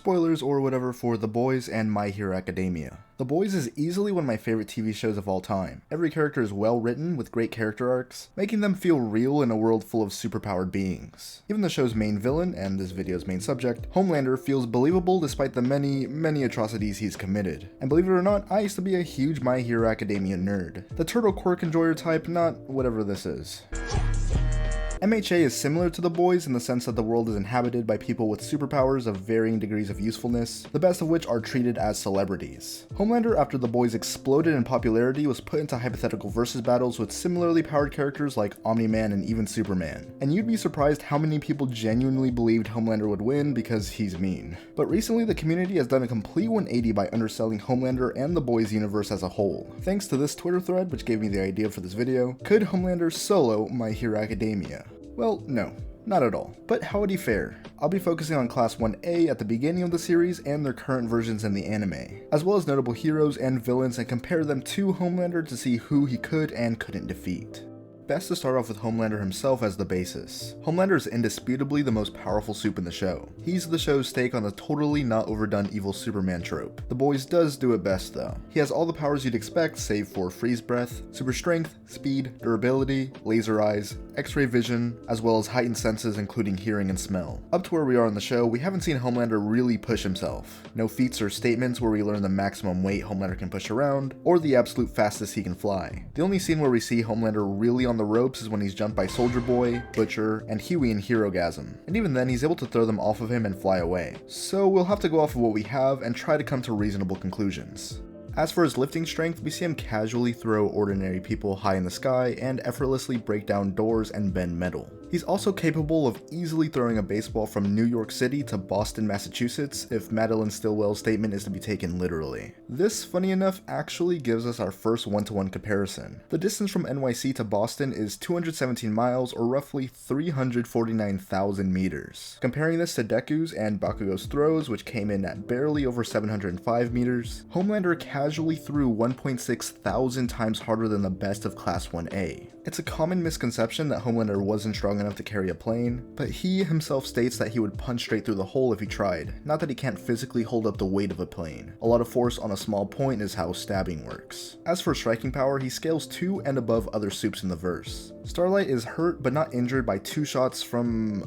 spoilers or whatever for The Boys and My Hero Academia. The Boys is easily one of my favorite TV shows of all time. Every character is well written with great character arcs, making them feel real in a world full of superpowered beings. Even the show's main villain, and this video's main subject, Homelander, feels believable despite the many atrocities he's committed. And believe it or not, I used to be a huge My Hero Academia nerd. The turtle quirk enjoyer type, not whatever this is. MHA is similar to The Boys in the sense that the world is inhabited by people with superpowers of varying degrees of usefulness, the best of which are treated as celebrities. Homelander, after The Boys exploded in popularity, was put into hypothetical versus battles with similarly powered characters like Omni-Man and even Superman. And you'd be surprised how many people genuinely believed Homelander would win because he's mean. But recently the community has done a complete 180 by underselling Homelander and The Boys universe as a whole. Thanks to this Twitter thread, which gave me the idea for this video, could Homelander solo My Hero Academia? Well, no, not at all. But how would he fare? I'll be focusing on Class 1A at the beginning of the series and their current versions in the anime, as well as notable heroes and villains, and compare them to Homelander to see who he could and couldn't defeat. Best to start off with Homelander himself as the basis. Homelander is indisputably the most powerful soup in the show. He's the show's take on the totally not overdone evil Superman trope. The Boys does do it best though. He has all the powers you'd expect save for freeze breath, super strength, speed, durability, laser eyes, x-ray vision, as well as heightened senses including hearing and smell. Up to where we are in the show, we haven't seen Homelander really push himself. No feats or statements where we learn the maximum weight Homelander can push around, or the absolute fastest he can fly. The only scene where we see Homelander really on the ropes is when he's jumped by Soldier Boy, Butcher, and Huey in Herogasm, and even then he's able to throw them off of him and fly away. So we'll have to go off of what we have and try to come to reasonable conclusions. As for his lifting strength, we see him casually throw ordinary people high in the sky and effortlessly break down doors and bend metal. He's also capable of easily throwing a baseball from New York City to Boston, Massachusetts, if Madeline Stillwell's statement is to be taken literally. This, funny enough, actually gives us our first one-to-one comparison. The distance from NYC to Boston is 217 miles, or roughly 349,000 meters. Comparing this to Deku's and Bakugo's throws, which came in at barely over 705 meters, Homelander casually threw 1.6 thousand times harder than the best of Class 1A. It's a common misconception that Homelander wasn't strong enough to carry a plane, but he himself states that he would punch straight through the hole if he tried, not that he can't physically hold up the weight of a plane. A lot of force on a small point is how stabbing works. As for striking power, he scales to and above other soups in the verse. Starlight is hurt but not injured by 2 shots from,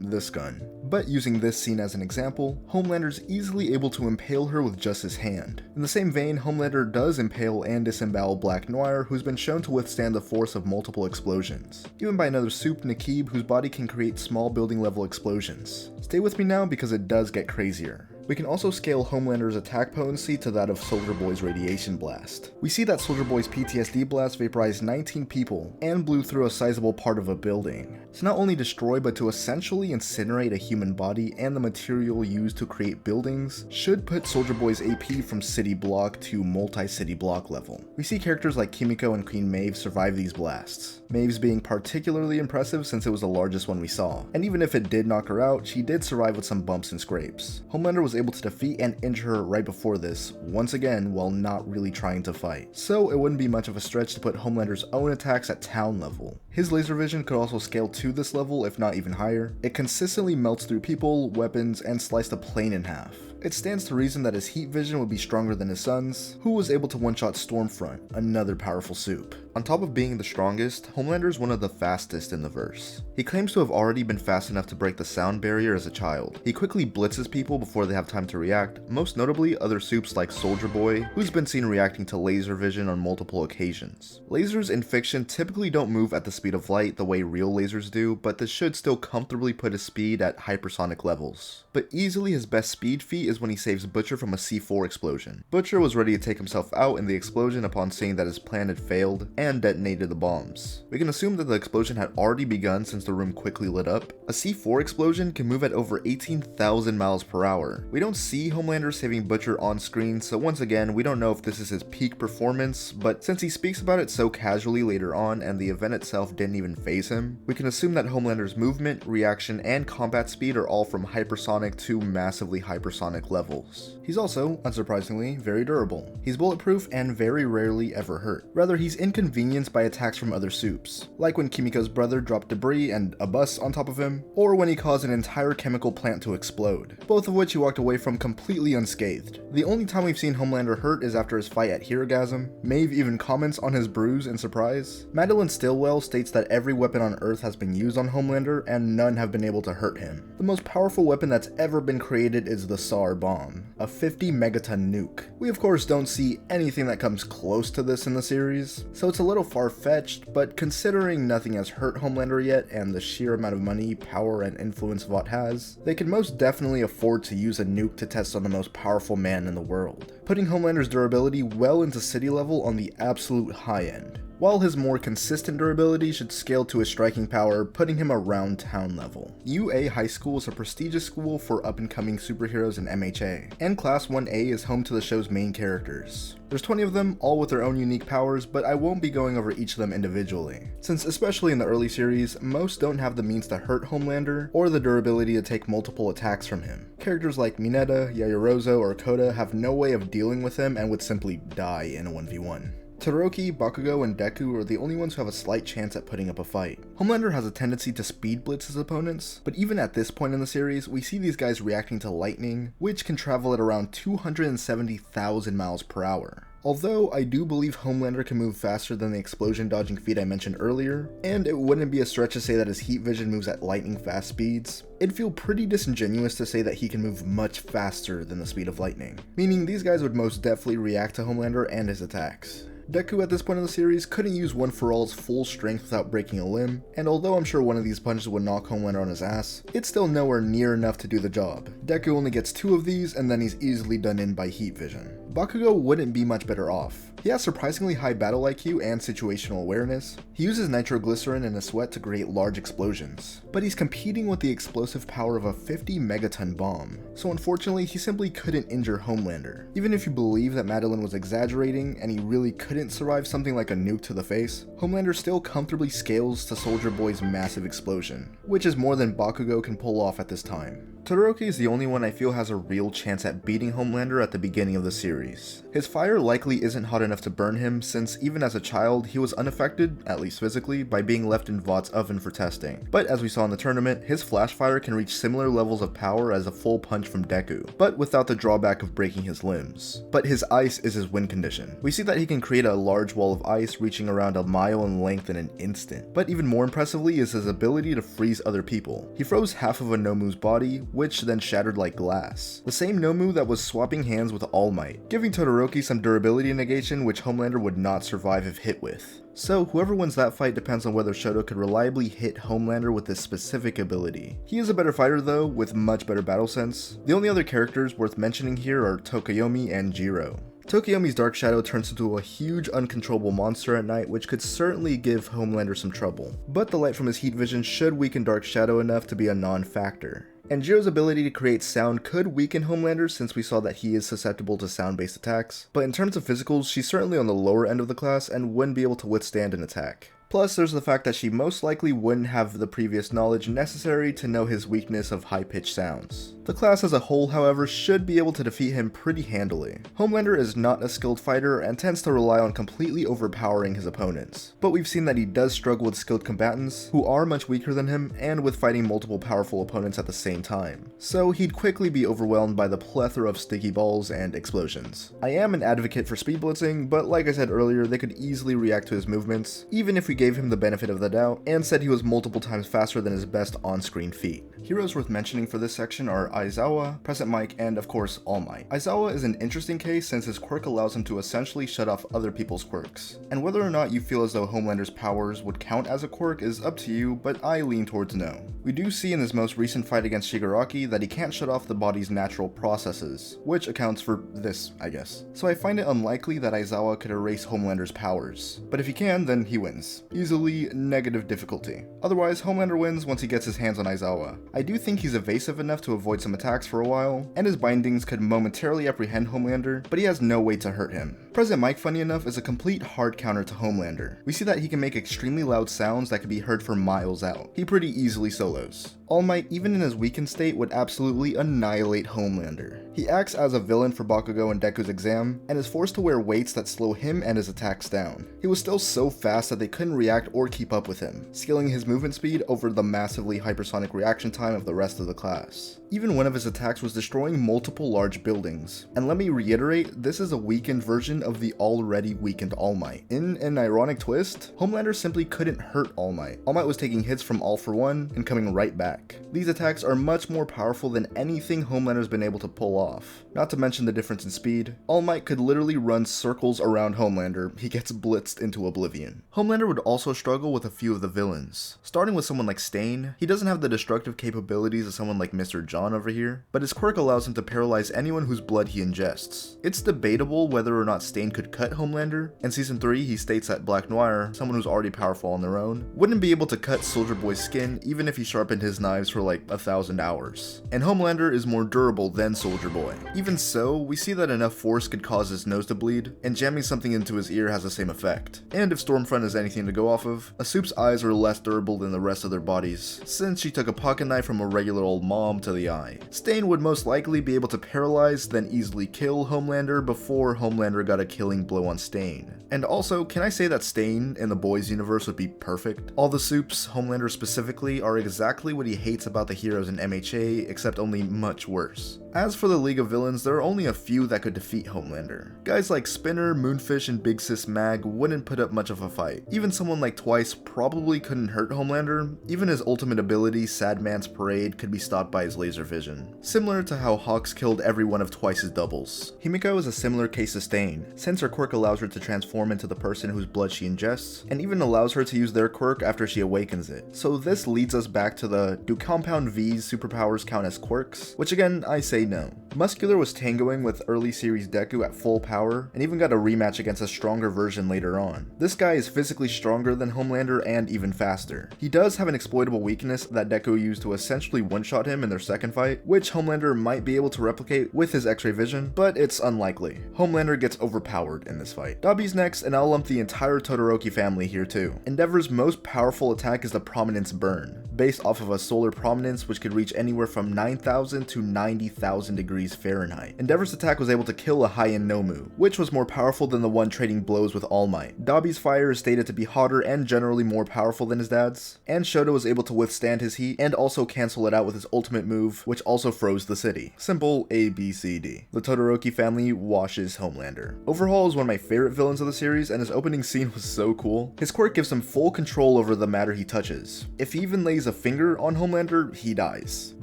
this gun. But using this scene as an example, Homelander's easily able to impale her with just his hand. In the same vein, Homelander does impale and disembowel Black Noir, who's been shown to withstand the force of multiple explosions. Even by another soup, Nakib, whose body can create small building level explosions. Stay with me now because it does get crazier. We can also scale Homelander's attack potency to that of Soldier Boy's radiation blast. We see that Soldier Boy's PTSD blast vaporized 19 people and blew through a sizable part of a building. To not only destroy but to essentially incinerate a human body and the material used to create buildings should put Soldier Boy's AP from city block to multi-city block level. We see characters like Kimiko and Queen Maeve survive these blasts, Maeve's being particularly impressive since it was the largest one we saw, and even if it did knock her out, she did survive with some bumps and scrapes. Homelander was able to defeat and injure her right before this, once again while not really trying to fight. So it wouldn't be much of a stretch to put Homelander's own attacks at town level. His laser vision could also scale to this level, if not even higher. It consistently melts through people, weapons, and sliced a plane in half. It stands to reason that his heat vision would be stronger than his son's, who was able to one-shot Stormfront, another powerful soup. On top of being the strongest, Homelander is one of the fastest in the verse. He claims to have already been fast enough to break the sound barrier as a child. He quickly blitzes people before they have time to react, most notably other soups like Soldier Boy, who's been seen reacting to laser vision on multiple occasions. Lasers in fiction typically don't move at the speed of light the way real lasers do, but this should still comfortably put his speed at hypersonic levels. But easily his best speed feat is when he saves Butcher from a C4 explosion. Butcher was ready to take himself out in the explosion upon seeing that his plan had failed and detonated the bombs. We can assume that the explosion had already begun since the room quickly lit up. A C4 explosion can move at over 18,000 miles per hour. We don't see Homelander saving Butcher on screen, so once again, we don't know if this is his peak performance, but since he speaks about it so casually later on and the event itself didn't even faze him, we can assume that Homelander's movement, reaction, and combat speed are all from hypersonic supersonic to massively hypersonic levels. He's also, unsurprisingly, very durable. He's bulletproof and very rarely ever hurt. Rather, he's inconvenienced by attacks from other supes, like when Kimiko's brother dropped debris and a bus on top of him, or when he caused an entire chemical plant to explode, both of which he walked away from completely unscathed. The only time we've seen Homelander hurt is after his fight at Hirogasm. Maeve even comments on his bruise in surprise. Madeline Stillwell states that every weapon on Earth has been used on Homelander and none have been able to hurt him. The most powerful weapon that's ever been created is the SAR bomb, a 50 megaton nuke. We of course don't see anything that comes close to this in the series, so it's a little far-fetched, but considering nothing has hurt Homelander yet and the sheer amount of money, power, and influence Vought has, they can most definitely afford to use a nuke to test on the most powerful man in the world, putting Homelander's durability well into city level on the absolute high end, while his more consistent durability should scale to his striking power, putting him around town level. UA High School is a prestigious school for up-and-coming superheroes in MHA, and Class 1A is home to the show's main characters. There's 20 of them, all with their own unique powers, but I won't be going over each of them individually, since especially in the early series, most don't have the means to hurt Homelander, or the durability to take multiple attacks from him. Characters like Mineta, Yaoyorozu, or Koda have no way of dealing with him and would simply die in a 1v1. Todoroki, Bakugo, and Deku are the only ones who have a slight chance at putting up a fight. Homelander has a tendency to speed blitz his opponents, but even at this point in the series, we see these guys reacting to lightning, which can travel at around 270,000 miles per hour. Although I do believe Homelander can move faster than the explosion dodging feat I mentioned earlier, and it wouldn't be a stretch to say that his heat vision moves at lightning fast speeds, it'd feel pretty disingenuous to say that he can move much faster than the speed of lightning, meaning these guys would most definitely react to Homelander and his attacks. Deku at this point in the series couldn't use One For All's full strength without breaking a limb, and although I'm sure one of these punches would knock Homelander on his ass, it's still nowhere near enough to do the job. Deku only gets 2 of these, and then he's easily done in by heat vision. Bakugo wouldn't be much better off. He has surprisingly high battle IQ and situational awareness. He uses nitroglycerin in his sweat to create large explosions, but he's competing with the explosive power of a 50 megaton bomb, so unfortunately he simply couldn't injure Homelander. Even if you believe that Madeline was exaggerating and he really couldn't survive something like a nuke to the face, Homelander still comfortably scales to Soldier Boy's massive explosion, which is more than Bakugo can pull off at this time. Todoroki is the only one I feel has a real chance at beating Homelander at the beginning of the series. His fire likely isn't hot enough to burn him, since even as a child, he was unaffected, at least physically, by being left in Vaught's oven for testing. But as we saw in the tournament, his flash fire can reach similar levels of power as a full punch from Deku, but without the drawback of breaking his limbs. But his ice is his win condition. We see that he can create a large wall of ice reaching around a mile in length in an instant. But even more impressively is his ability to freeze other people. He froze half of a Nomu's body, which then shattered like glass. The same Nomu that was swapping hands with All Might, giving Todoroki some durability negation which Homelander would not survive if hit with. So whoever wins that fight depends on whether Shoto could reliably hit Homelander with this specific ability. He is a better fighter though, with much better battle sense. The only other characters worth mentioning here are Tokoyomi and Jiro. Tokoyomi's Dark Shadow turns into a huge uncontrollable monster at night, which could certainly give Homelander some trouble, but the light from his heat vision should weaken Dark Shadow enough to be a non-factor. And Jiro's ability to create sound could weaken Homelander since we saw that he is susceptible to sound-based attacks, but in terms of physicals, she's certainly on the lower end of the class and wouldn't be able to withstand an attack. Plus, there's the fact that she most likely wouldn't have the previous knowledge necessary to know his weakness of high-pitched sounds. The class as a whole, however, should be able to defeat him pretty handily. Homelander is not a skilled fighter and tends to rely on completely overpowering his opponents, but we've seen that he does struggle with skilled combatants who are much weaker than him and with fighting multiple powerful opponents at the same time, so he'd quickly be overwhelmed by the plethora of sticky balls and explosions. I am an advocate for speed blitzing, but like I said earlier, they could easily react to his movements, even if we gave him the benefit of the doubt and said he was multiple times faster than his best on-screen feat. Heroes worth mentioning for this section are Aizawa, Present Mic, and of course All Might. Aizawa is an interesting case since his quirk allows him to essentially shut off other people's quirks, and whether or not you feel as though Homelander's powers would count as a quirk is up to you, but I lean towards no. We do see in his most recent fight against Shigaraki that he can't shut off the body's natural processes, which accounts for this, I guess. So I find it unlikely that Aizawa could erase Homelander's powers, but if he can, then he wins. Easily negative difficulty. Otherwise, Homelander wins once he gets his hands on Aizawa. I do think he's evasive enough to avoid some attacks for a while, and his bindings could momentarily apprehend Homelander, but he has no way to hurt him. President Mike, funny enough, is a complete hard counter to Homelander. We see that he can make extremely loud sounds that can be heard for miles out. He pretty easily solos. All Might, even in his weakened state, would absolutely annihilate Homelander. He acts as a villain for Bakugo and Deku's exam, and is forced to wear weights that slow him and his attacks down. He was still so fast that they couldn't react or keep up with him, scaling his movement speed over the massively hypersonic reaction time of the rest of the class. Even one of his attacks was destroying multiple large buildings. And let me reiterate, this is a weakened version of the already weakened All Might. In an ironic twist, Homelander simply couldn't hurt All Might. All Might was taking hits from All for One and coming right back. These attacks are much more powerful than anything Homelander's been able to pull off. Not to mention the difference in speed. All Might could literally run circles around Homelander, he gets blitzed into oblivion. Homelander would also struggle with a few of the villains. Starting with someone like Stain, he doesn't have the destructive capabilities of someone like Mr. John over here, but his quirk allows him to paralyze anyone whose blood he ingests. It's debatable whether or not Stain could cut Homelander. In Season 3, he states that Black Noir, someone who's already powerful on their own, wouldn't be able to cut Soldier Boy's skin even if he sharpened his knives for like 1,000 hours. And Homelander is more durable than Soldier Boy. Even so, we see that enough force could cause his nose to bleed, and jamming something into his ear has the same effect. And if Stormfront is anything to go off of, a Soup's eyes are less durable than the rest of their bodies, since she took a pocket knife from a regular old mom to the eye. Stain would most likely be able to paralyze, then easily kill Homelander before Homelander got a killing blow on Stain. And also, can I say that Stain in the Boys universe would be perfect? All the Soups, Homelander specifically, are exactly what he hates about the heroes in MHA, except only much worse. As for the League of Villains, there are only a few that could defeat Homelander. Guys like Spinner, Moonfish, and Big Sis Mag wouldn't put up much of a fight. Even someone like Twice probably couldn't hurt Homelander. Even his ultimate ability, Sad Man's Parade, could be stopped by his laser vision. Similar to how Hawks killed every one of Twice's doubles. Himiko is a similar case to Stain, since her quirk allows her to transform into the person whose blood she ingests, and even allows her to use their quirk after she awakens it. So this leads us back to the, do Compound V's superpowers count as quirks? Which again, I say no. Muscular was tangoing with early series Deku at full power, and even got a rematch against a stronger version later on. This guy is physically stronger than Homelander and even faster. He does have an exploitable weakness that Deku used to essentially one-shot him in their second fight, which Homelander might be able to replicate with his X-ray vision, but it's unlikely. Homelander gets overpowered in this fight. Dabi's next, and I'll lump the entire Todoroki family here too. Endeavor's most powerful attack is the Prominence Burn, based off of a solar prominence which could reach anywhere from 9,000 to 90,000 degrees Fahrenheit. Endeavor's attack was able to kill a high-end Nomu, which was more powerful than the one trading blows with All Might. Dabi's fire is stated to be hotter and generally more powerful than his dad's, and Shoto was able to withstand his heat and also cancel it out with his ultimate move, which also froze the city. Simple ABCD. The Todoroki family washes Homelander. Overhaul is one of my favorite villains of the series, and his opening scene was so cool. His quirk gives him full control over the matter he touches. If he even lays a finger on Homelander, he dies.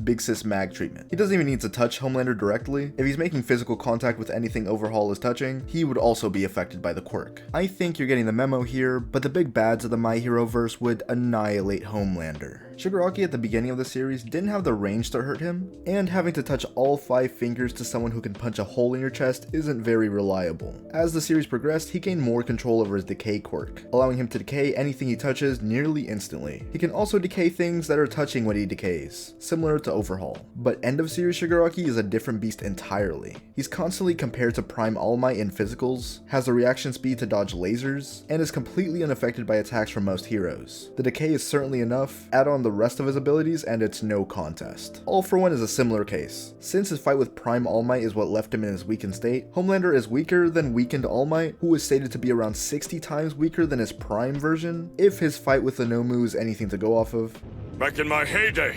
Big Sis Mag treatment. He doesn't even need to touch Homelander directly. If he's making physical contact with anything Overhaul is touching, he would also be affected by the quirk. I think you're getting the memo here, but the big bads of the My Hero verse would annihilate Homelander. Shigaraki at the beginning of the series didn't have the range to hurt him, and having to touch all 5 fingers to someone who can punch a hole in your chest isn't very reliable. As the series progressed, he gained more control over his decay quirk, allowing him to decay anything he touches nearly instantly. He can also decay things that are touching when he decays, similar to Overhaul. But end of series Shigaraki is a different beast entirely. He's constantly compared to Prime All Might in physicals, has the reaction speed to dodge lasers, and is completely unaffected by attacks from most heroes. The decay is certainly enough, add on the rest of his abilities and it's no contest. All for One is a similar case. Since his fight with Prime All Might is what left him in his weakened state, Homelander is weaker than weakened All Might, who is stated to be around 60 times weaker than his Prime version, if his fight with the Nomu is anything to go off of. Back in my heyday,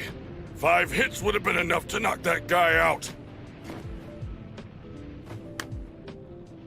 5 hits would have been enough to knock that guy out.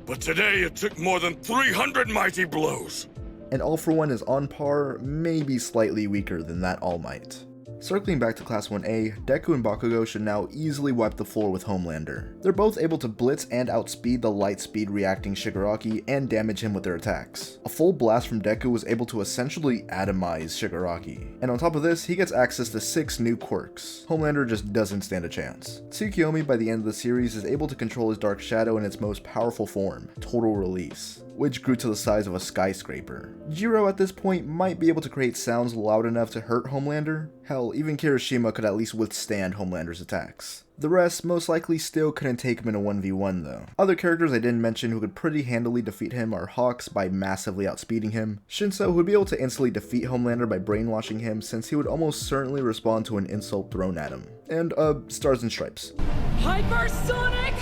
But today it took more than 300 mighty blows. And All for One is on par, maybe slightly weaker than that All Might. Circling back to Class 1A, Deku and Bakugo should now easily wipe the floor with Homelander. They're both able to blitz and outspeed the light speed reacting Shigaraki and damage him with their attacks. A full blast from Deku was able to essentially atomize Shigaraki. And on top of this, he gets access to 6 new quirks. Homelander just doesn't stand a chance. Tsukiyomi by the end of the series is able to control his dark shadow in its most powerful form, Total Release. which grew to the size of a skyscraper. Jiro at this point might be able to create sounds loud enough to hurt Homelander. Hell, even Kirishima could at least withstand Homelander's attacks. The rest most likely still couldn't take him in a 1v1 though. Other characters I didn't mention who could pretty handily defeat him are Hawks by massively outspeeding him, Shinso who would be able to instantly defeat Homelander by brainwashing him since he would almost certainly respond to an insult thrown at him, and Stars and Stripes. Hypersonic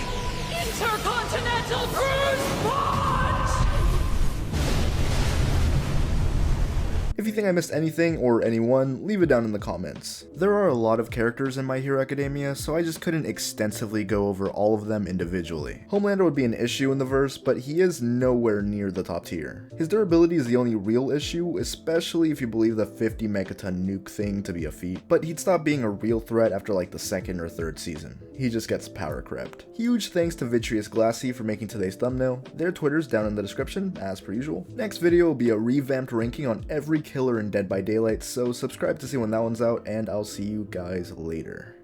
Intercontinental Cruise Punch! If you think I missed anything or anyone, leave it down in the comments. There are a lot of characters in My Hero Academia, so I just couldn't extensively go over all of them individually. Homelander would be an issue in the verse, but he is nowhere near the top tier. His durability is the only real issue, especially if you believe the 50 megaton nuke thing to be a feat, but he'd stop being a real threat after like the 2nd or 3rd season. He just gets power crept. Huge thanks to Vitreous Glassy for making today's thumbnail. Their Twitter's down in the description, as per usual. Next video will be a revamped ranking on every killer in Dead by Daylight, so subscribe to see when that one's out, and I'll see you guys later.